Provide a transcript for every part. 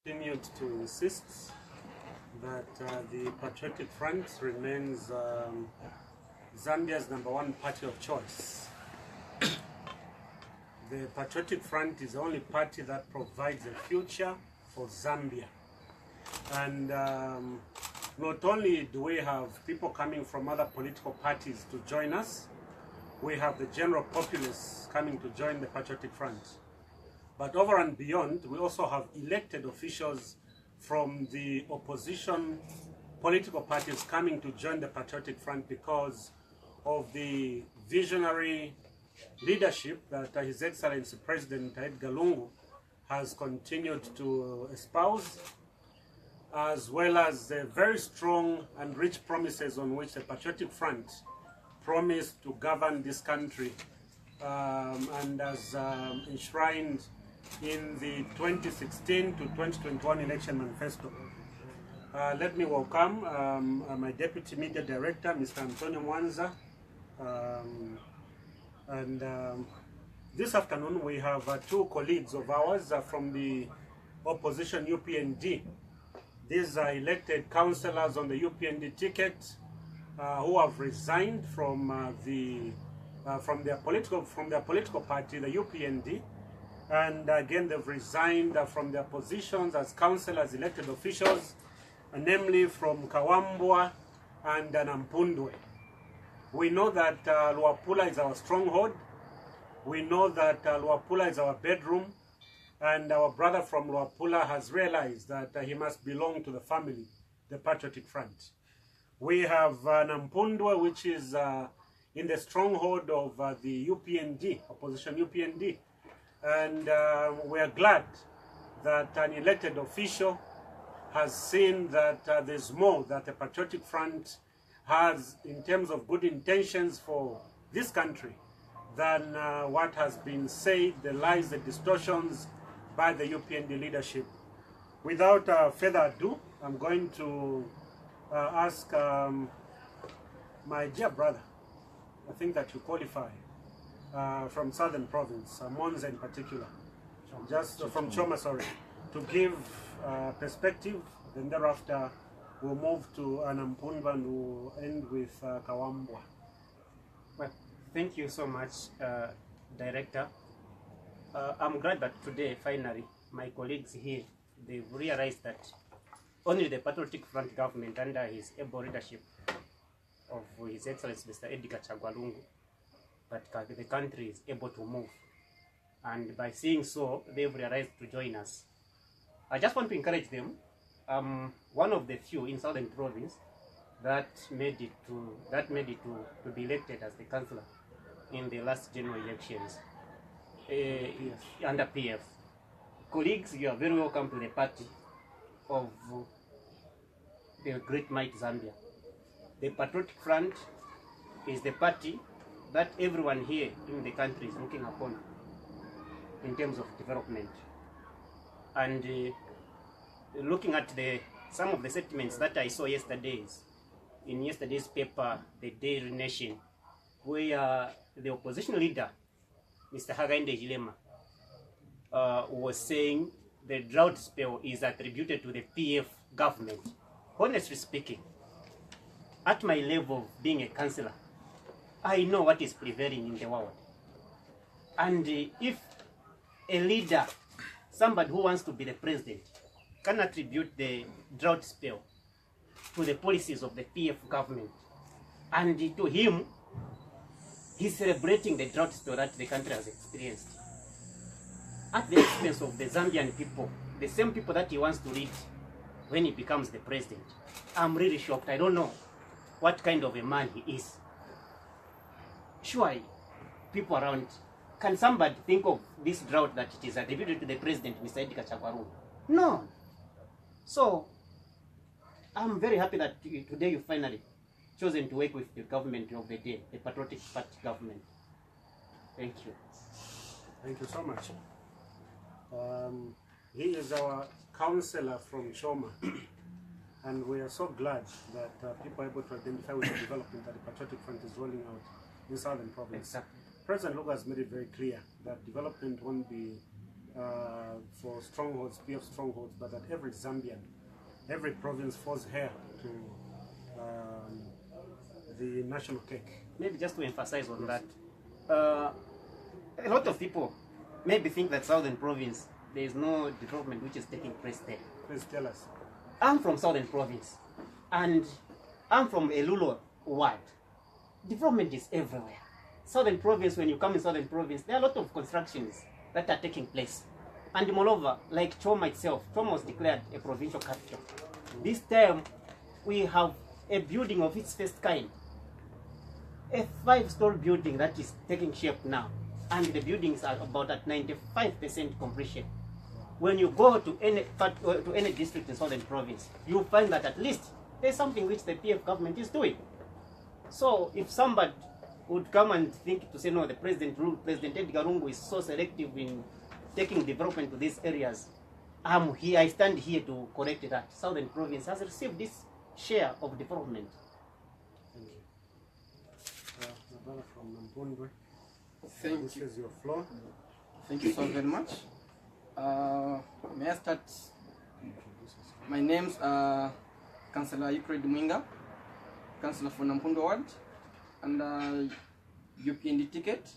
Continued to insist that the Patriotic Front remains Zambia's #1 party of choice. The Patriotic Front is the only party that provides a future for Zambia. And not only do we have people coming from other political parties to join us, we have the general populace coming to join the Patriotic Front. But over and beyond, we also have elected officials from the opposition political parties coming to join the Patriotic Front because of the visionary leadership that His Excellency President Edgar Lungu has continued to espouse, as well as the very strong and rich promises on which the Patriotic Front promised to govern this country and as enshrined in the 2016 to 2021 election manifesto. Let me welcome my Deputy Media Director, Mr. Antonio Mwanza. This afternoon we have two colleagues of ours from the opposition UPND. These are elected councillors on the UPND ticket who have resigned from their political party, the UPND. And again, they've resigned from their positions as councillors, elected officials, namely from Kawambwa and Nampundwe. We know that Luapula is our stronghold. We know that Luapula is our bedroom. And our brother from Luapula has realized that he must belong to the family, the Patriotic Front. We have Nampundwe, which is in the stronghold of the UPND, opposition UPND. And we are glad that an elected official has seen that there's more that the Patriotic Front has in terms of good intentions for this country than what has been said, the lies, the distortions by the UPND leadership. Without further ado, I'm going to ask my dear brother, I think that you qualify, from Southern Province, Mwanza in particular, just from Choma, sorry, to give perspective. Then thereafter we'll move to Nampundwe and we'll end with Kawambwa. Well, thank you so much, Director. I'm glad that today, finally, my colleagues here, they've realized that only the Patriotic Front government under his able leadership of His Excellency Mr. Edgar Lungu, but the country is able to move. And by seeing so, they've realized to join us. I just want to encourage them. One of the few in Southern Province that made it to be elected as the councillor in the last general elections under PF. Colleagues, you are very welcome to the party of the great might Zambia. The Patriotic Front is the party that everyone here in the country is looking upon in terms of development. And looking at some of the statements that I saw in yesterday's paper, the Daily Nation, where the opposition leader, Mr. Hakainde Hichilema, was saying the drought spell is attributed to the PF government. Honestly speaking, at my level of being a councillor, I know what is prevailing in the world. And if a leader, somebody who wants to be the president, can attribute the drought spell to the policies of the PF government, and to him, he's celebrating the drought spell that the country has experienced at the expense of the Zambian people, the same people that he wants to lead when he becomes the president. I'm really shocked. I don't know what kind of a man he is. Sure, people around, can somebody think of this drought that it is attributed to the president, Mr. Edgar Lungu? No. So, I'm very happy that today you finally chosen to work with the government of the day, the Patriotic Party government. Thank you. Thank you so much. He is our councillor from Choma, and we are so glad that people are able to identify with the development that the Patriotic Front is rolling out in Southern Province. Exactly. President Lungu has made it very clear that development won't be for strongholds, PF strongholds, but that every Zambian, every province falls heir to the national cake. Maybe just to emphasize on that, a lot of people maybe think that Southern Province, there is no development which is taking place there. Please tell us. I'm from Southern Province, and I'm from Elulo ward. Development is everywhere. Southern Province, when you come in Southern Province, there are a lot of constructions that are taking place. And moreover, like Choma itself, Choma was declared a provincial capital. This time, we have a building of its first kind. A 5-story building that is taking shape now. And the buildings are about at 95% completion. When you go to any district in Southern Province, you'll find that at least there's something which the PF government is doing. So if somebody would come and think to say, no, the President Edgar Lungu is so selective in taking development to these areas, I stand here to correct that. Southern Province has received this share of development. Thank you. My brother from Mbundwe, Thank this you. is your floor. Thank you so very much. May I start? My name's Councillor Euclid Mwinga, Councillor for Nampundo Ward, and UPND ticket.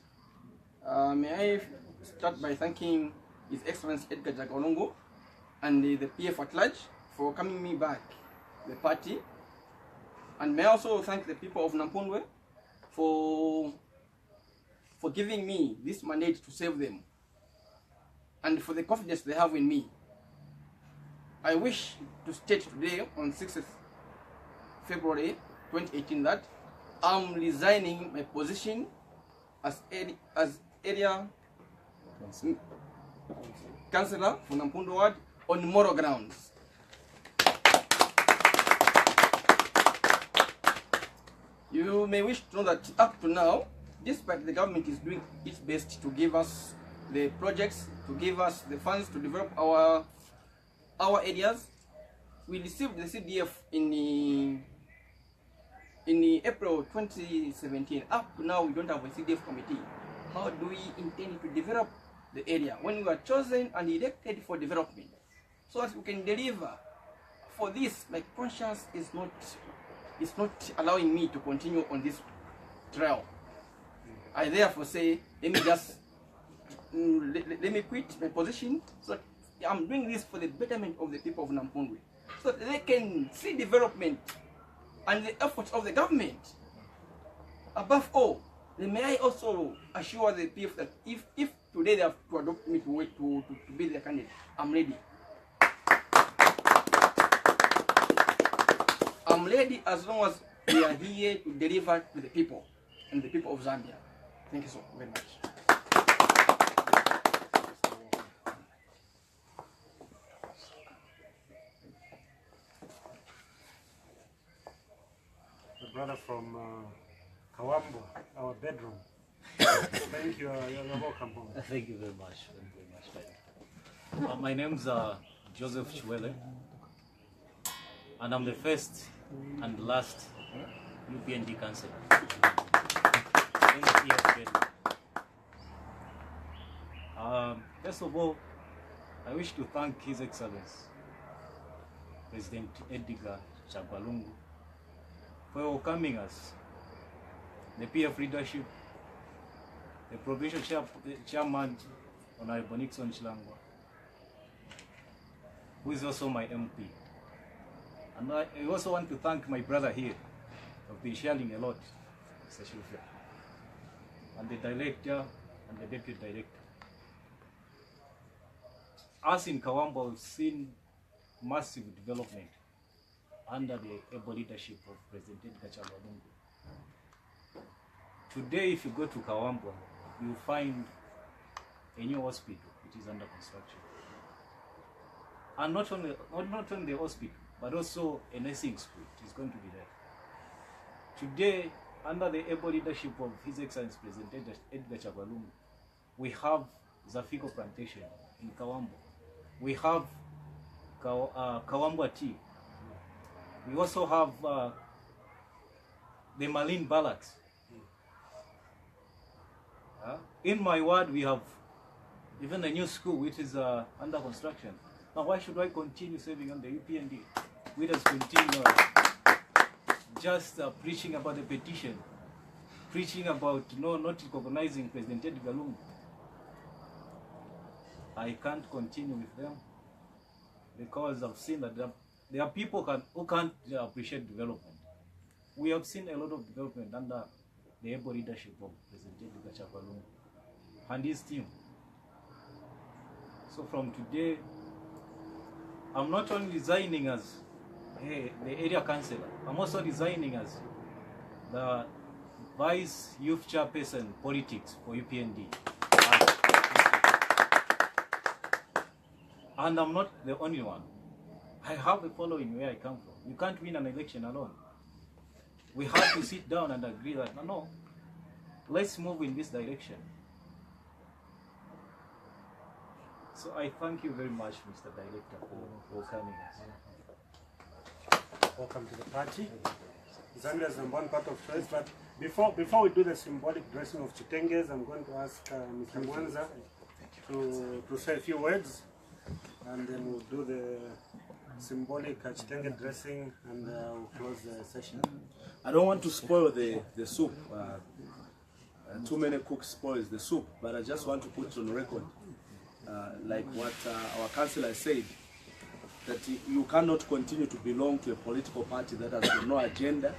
May I start by thanking His Excellency Edgar Jagalungu and the PF at large for coming me back, the party. And may I also thank the people of Nampundwe for giving me this mandate to save them, and for the confidence they have in me. I wish to state today on 6th February 2018 that I'm resigning my position as area councillor for Nampundo Ward on moral grounds. You may wish to know that up to now, despite the government is doing its best to give us the projects, to give us the funds to develop our areas, we received the CDF in April 2017. Up to now, we don't have a CDF committee. How do we intend to develop the area when we were chosen and elected for development, so that we can deliver? For this, my conscience is not allowing me to continue on this trail. I therefore say, let me quit my position, so that I'm doing this for the betterment of the people of Nampundwe, so that they can see development and the efforts of the government. Above all, may I also assure the PF that if today they have to adopt me to be their candidate, I'm ready. I'm ready as long as we are here to deliver to the people and the people of Zambia. Thank you so very much. The brother from Kawambo, our bedroom. Thank you. You're welcome home. Thank you very much. Thank you very much. My name's Joseph Chwele, and I'm the first and last UPND councillor. First of all, I wish to thank His Excellency President Edgar Jagalungu for welcoming us, the PF leadership, the provincial chairman, Honorable Nixon Chilangwa, who is also my MP. And I also want to thank my brother here, who have been sharing a lot, Mr. Shilfe, and the director and the deputy director. Us in Kawambo have seen massive development under the able leadership of President Edgar Jagalungu. Today, if you go to Kawambo, you will find a new hospital which is under construction. And not only the hospital, but also a nursing school which is going to be there. Today, under the able leadership of His Excellency President Edgar Jagalungu, we have Zafiko Plantation in Kawambo. We have Kawambo Tea. We also have the Marine Barracks. In my ward, we have even a new school which is under construction. Now why should I continue serving on the UPND? We just continue just preaching about the petition, preaching about not recognizing President Edgar Lungu. I can't continue with them because I've seen that there are people who can't appreciate development. We have seen a lot of development under the able leadership of President Edgar Lungu and his team. So from today, I'm not only resigning as the area councillor, I'm also resigning as the vice youth chairperson politics for UPND. And I'm not the only one. I have a following where I come from. You can't win an election alone. We have to sit down and agree that, no, let's move in this direction. So I thank you very much, Mr. Director, for coming. Welcome to the party. Zambia is number one part of choice, but before we do the symbolic dressing of Chitenges, I'm going to ask Mr. Mwanza to say a few words, and then we'll do the symbolic Chitenge dressing, and we'll close the session. I don't want to spoil the soup. Too many cooks spoils the soup, but I just want to put on record, like what our councillor said, that you cannot continue to belong to a political party that has got no agenda,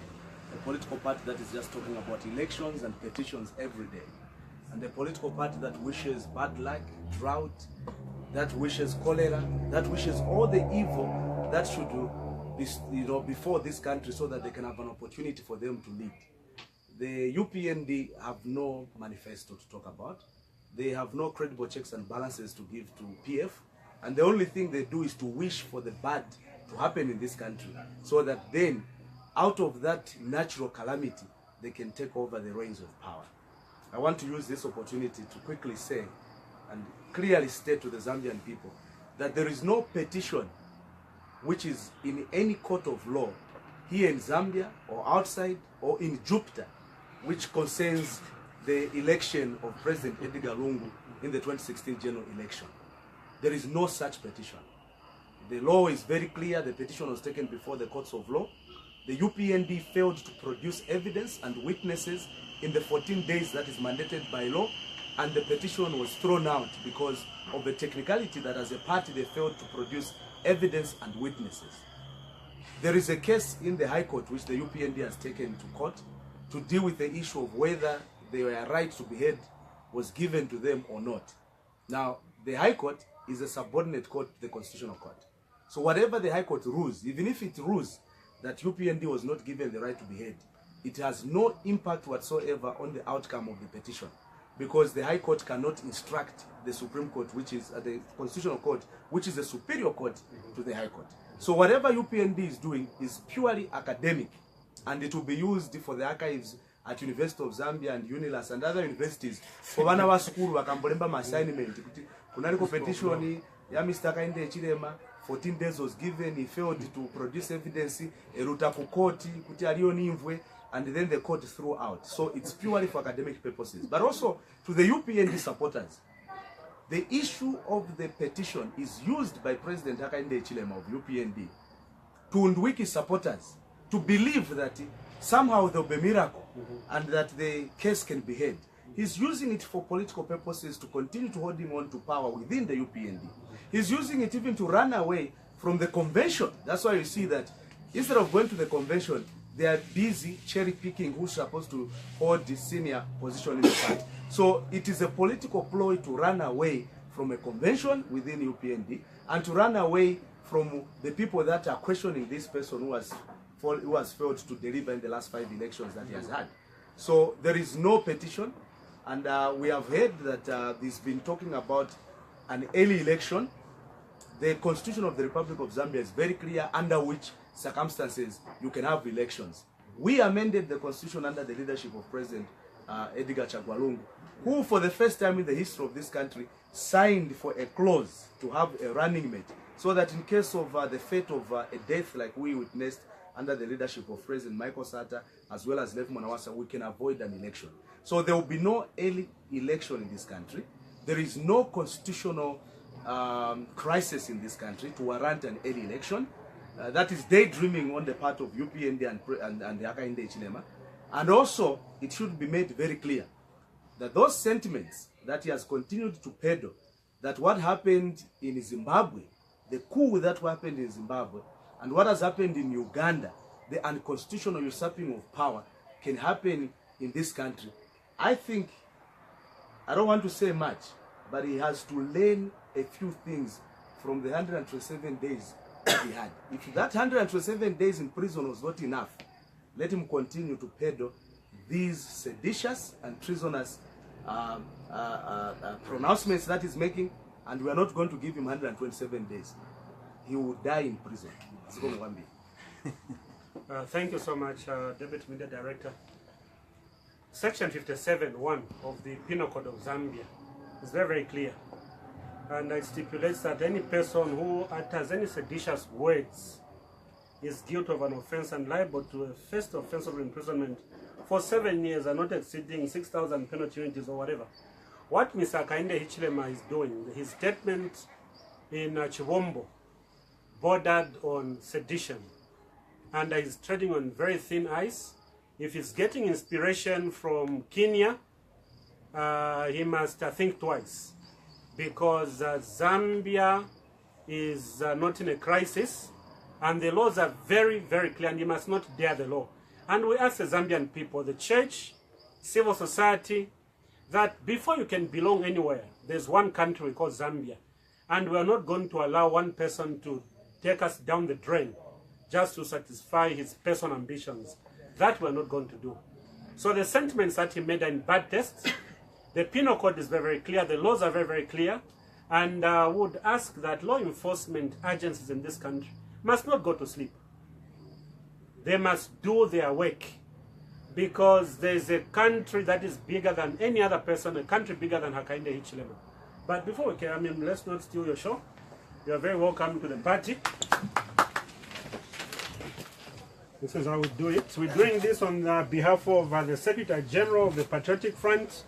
a political party that is just talking about elections and petitions every day, and a political party that wishes bad luck, drought, that wishes cholera, that wishes all the evil that should before this country, so that they can have an opportunity for them to lead. The UPND have no manifesto to talk about. They have no credible checks and balances to give to PF. And the only thing they do is to wish for the bad to happen in this country, so that then, out of that natural calamity, they can take over the reins of power. I want to use this opportunity to quickly say and clearly state to the Zambian people that there is no petition which is in any court of law here in Zambia or outside or in Jupiter which concerns the election of President Edgar Lungu in the 2016 general election. There is no such petition. The law is very clear. The petition was taken before the courts of law. The UPND failed to produce evidence and witnesses in the 14 days that is mandated by law, and the petition was thrown out because of the technicality that as a party they failed to produce evidence and witnesses. There is a case in the High Court which the UPND has taken to court to deal with the issue of whether their right to behead was given to them or not. Now, the High Court is a subordinate court to the Constitutional Court. So whatever the High Court rules, even if it rules that UPND was not given the right to behead, it has no impact whatsoever on the outcome of the petition, because the High Court cannot instruct the Supreme Court, which is the Constitutional Court, which is a superior court to the High Court. So whatever UPND is doing is purely academic, and it will be used for the archives at University of Zambia and UNILAS and other universities. For vana wa school wakambolemba ma assignment kunaliko petition ya Mr. Kainde Chilema, 14 days was given, he failed to produce evidence, eruta ku court kuti alionimvwe, and then the court threw out. So it's purely for academic purposes. But also to the UPND supporters, the issue of the petition is used by President Hakainde Chilema of UPND to undwiki supporters to believe that somehow there will be a miracle and that the case can be heard. He's using it for political purposes to continue to hold him on to power within the UPND. He's using it even to run away from the convention. That's why you see that instead of going to the convention, they are busy cherry picking who's supposed to hold the senior position in the party. So it is a political ploy to run away from a convention within UPND and to run away from the people that are questioning this person who has failed to deliver in the last 5 elections that he has had. So there is no petition, and we have heard that he's been talking about an early election. The Constitution of the Republic of Zambia is very clear under which circumstances you can have elections. We amended the Constitution under the leadership of President Edgar Lungu, who for the first time in the history of this country signed for a clause to have a running mate, so that in case of the fate of a death like we witnessed under the leadership of President Michael Sata as well as Lev Mwanawasa, we can avoid an election. So there will be no early election in this country. there is no constitutional crisis in this country to warrant an early election. That is daydreaming on the part of UPND and the Hakainde Hichilema. And also, it should be made very clear that those sentiments that he has continued to peddle, that what happened in Zimbabwe, the coup that happened in Zimbabwe, and what has happened in Uganda, the unconstitutional usurping of power, can happen in this country. I think, I don't want to say much, but he has to learn a few things from the 127 days that he had. If that 127 days in prison was not enough, let him continue to peddle these seditious and treasonous pronouncements that he's making, and we are not going to give him 127 days. He will die in prison. It's going to be. Thank you so much, Deputy Media Director. Section 57(1) of the Penal Code of Zambia is very, very clear. And it stipulates that any person who utters any seditious words is guilty of an offense and liable to a first offense of imprisonment for 7 years and not exceeding 6,000 penalty units or whatever. What Mr. Hakainde Hichilema is doing, his statement in Chivombo bordered on sedition, and he's treading on very thin ice. If he's getting inspiration from Kenya, he must think twice, because Zambia is not in a crisis, and the laws are very, very clear, and he must not dare the law. And we ask the Zambian people, the church, civil society, that before you can belong anywhere, there's one country called Zambia, and we are not going to allow one person to take us down the drain just to satisfy his personal ambitions. That we're not going to do. So the sentiments that he made are in bad taste. The penal code is very, very clear. The laws are very, very clear. And would ask that law enforcement agencies in this country must not go to sleep. They must do their work, because there's a country that is bigger than any other person, a country bigger than Hakainde Hichilema. But before we can, let's not steal your show. You are very welcome to the party. This is how we do it. We're doing this on behalf of the Secretary General of the Patriotic Front,